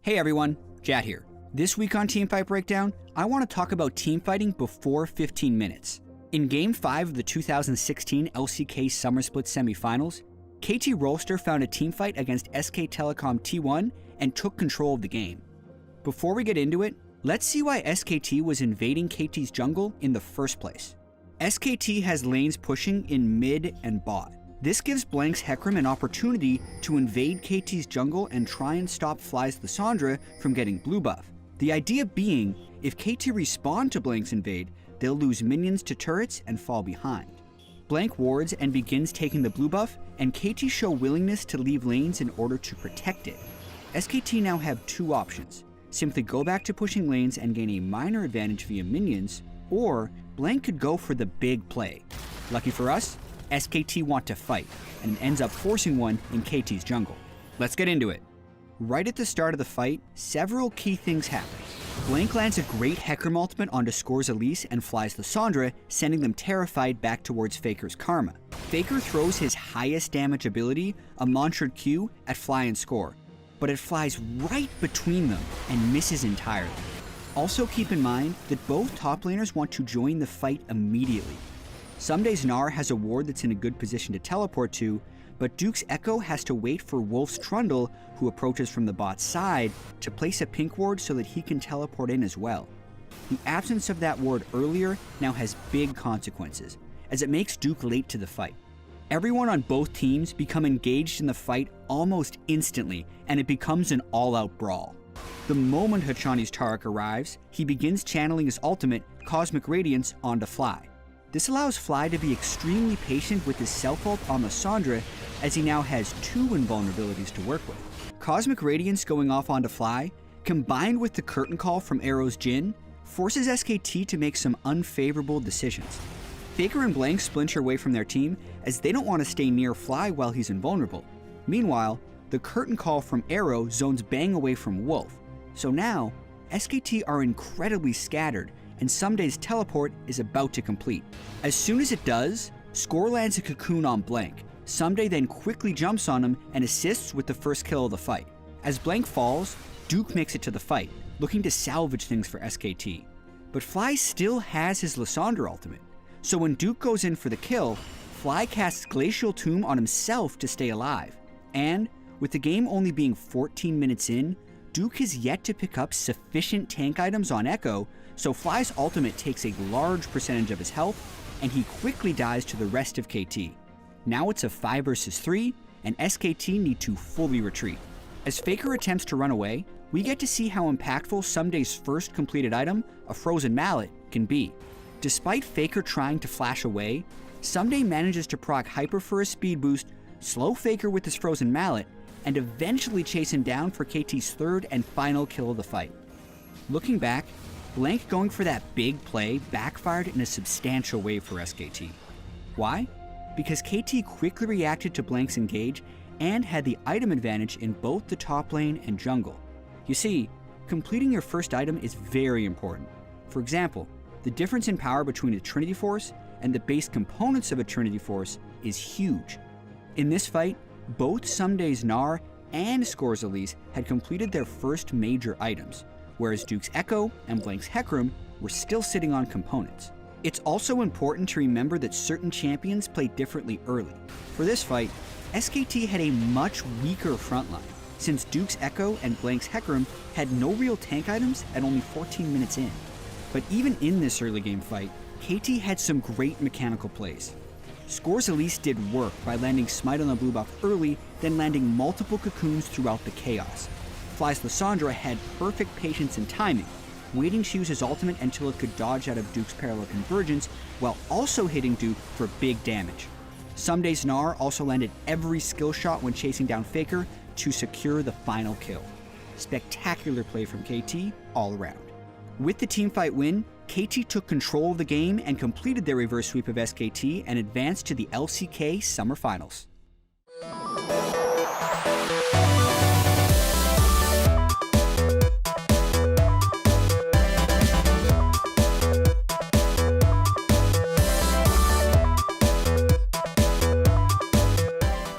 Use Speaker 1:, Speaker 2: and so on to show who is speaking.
Speaker 1: Hey everyone, Jat here. This week on Teamfight Breakdown, I want to talk about teamfighting before 15 minutes. In Game 5 of the 2016 LCK Summer Split semifinals, KT Rolster found a teamfight against SK Telecom T1 and took control of the game. Before we get into it, let's see why SKT was invading KT's jungle in the first place. SKT has lanes pushing in mid and bot. This gives Blank's Hecarim an opportunity to invade KT's jungle and try and stop Fly's Lissandra from getting blue buff. The idea being, if KT respond to Blank's invade, they'll lose minions to turrets and fall behind. Blank wards and begins taking the blue buff, and KT show willingness to leave lanes in order to protect it. SKT now have two options. Simply go back to pushing lanes and gain a minor advantage via minions, or Blank could go for the big play. Lucky for us, SKT want to fight, and ends up forcing one in KT's jungle. Let's get into it. Right at the start of the fight, several key things happen. Blank lands a great Hecarim ultimate onto Score's Elise and Fly's Lissandra, sending them terrified back towards Faker's Karma. Faker throws his highest damage ability, a Mantra'd Q, at Fly and Score, but it flies right between them and misses entirely. Also keep in mind that both top laners want to join the fight immediately. Somedays Gnar has a ward that's in a good position to teleport to, but Duke's Echo has to wait for Wolf's Trundle, who approaches from the bot side, to place a pink ward so that he can teleport in as well. The absence of that ward earlier now has big consequences, as it makes Duke late to the fight. Everyone on both teams become engaged in the fight almost instantly, and it becomes an all-out brawl. The moment Hachani's Taric arrives, he begins channeling his ultimate, Cosmic Radiance, onto Fly. This allows Fly to be extremely patient with his self-ult on Lissandra, as he now has two invulnerabilities to work with. Cosmic Radiance going off onto Fly, combined with the curtain call from Arrow's Jhin, forces SKT to make some unfavorable decisions. Faker and Blank splinter away from their team, as they don't want to stay near Fly while he's invulnerable. Meanwhile, the curtain call from Arrow zones Bang away from Wolf. So now, SKT are incredibly scattered, and Someday's teleport is about to complete. As soon as it does, Score lands a cocoon on Blank. Someday then quickly jumps on him and assists with the first kill of the fight. As Blank falls, Duke makes it to the fight, looking to salvage things for SKT. But Fly still has his Lissandra ultimate, so when Duke goes in for the kill, Fly casts Glacial Tomb on himself to stay alive. And, with the game only being 14 minutes in, Duke has yet to pick up sufficient tank items on Echo, so Fly's ultimate takes a large percentage of his health, and he quickly dies to the rest of KT. Now it's a 5 versus 3, and SKT need to fully retreat. As Faker attempts to run away, we get to see how impactful Someday's first completed item, a Frozen Mallet, can be. Despite Faker trying to flash away, Someday manages to proc Hyper for a speed boost, slow Faker with his Frozen Mallet, and eventually chase him down for KT's third and final kill of the fight. Looking back, Blank going for that big play backfired in a substantial way for SKT. Why? Because KT quickly reacted to Blank's engage and had the item advantage in both the top lane and jungle. You see, completing your first item is very important. For example, the difference in power between a Trinity Force and the base components of a Trinity Force is huge. In this fight, both Someday's Gnar and Score's Elise had completed their first major items, whereas Duke's Echo and Blank's Hecarim were still sitting on components. It's also important to remember that certain champions play differently early. For this fight, SKT had a much weaker frontline, since Duke's Echo and Blank's Hecarim had no real tank items at only 14 minutes in. But even in this early game fight, KT had some great mechanical plays. Score's Elise did work by landing Smite on the blue buff early, then landing multiple cocoons throughout the chaos. Fly's Lissandra had perfect patience and timing, waiting to use his ultimate until it could dodge out of Duke's parallel convergence, while also hitting Duke for big damage. Someday's Gnar also landed every skill shot when chasing down Faker to secure the final kill. Spectacular play from KT all around. With the teamfight win, KT took control of the game and completed their reverse sweep of SKT and advanced to the LCK Summer Finals.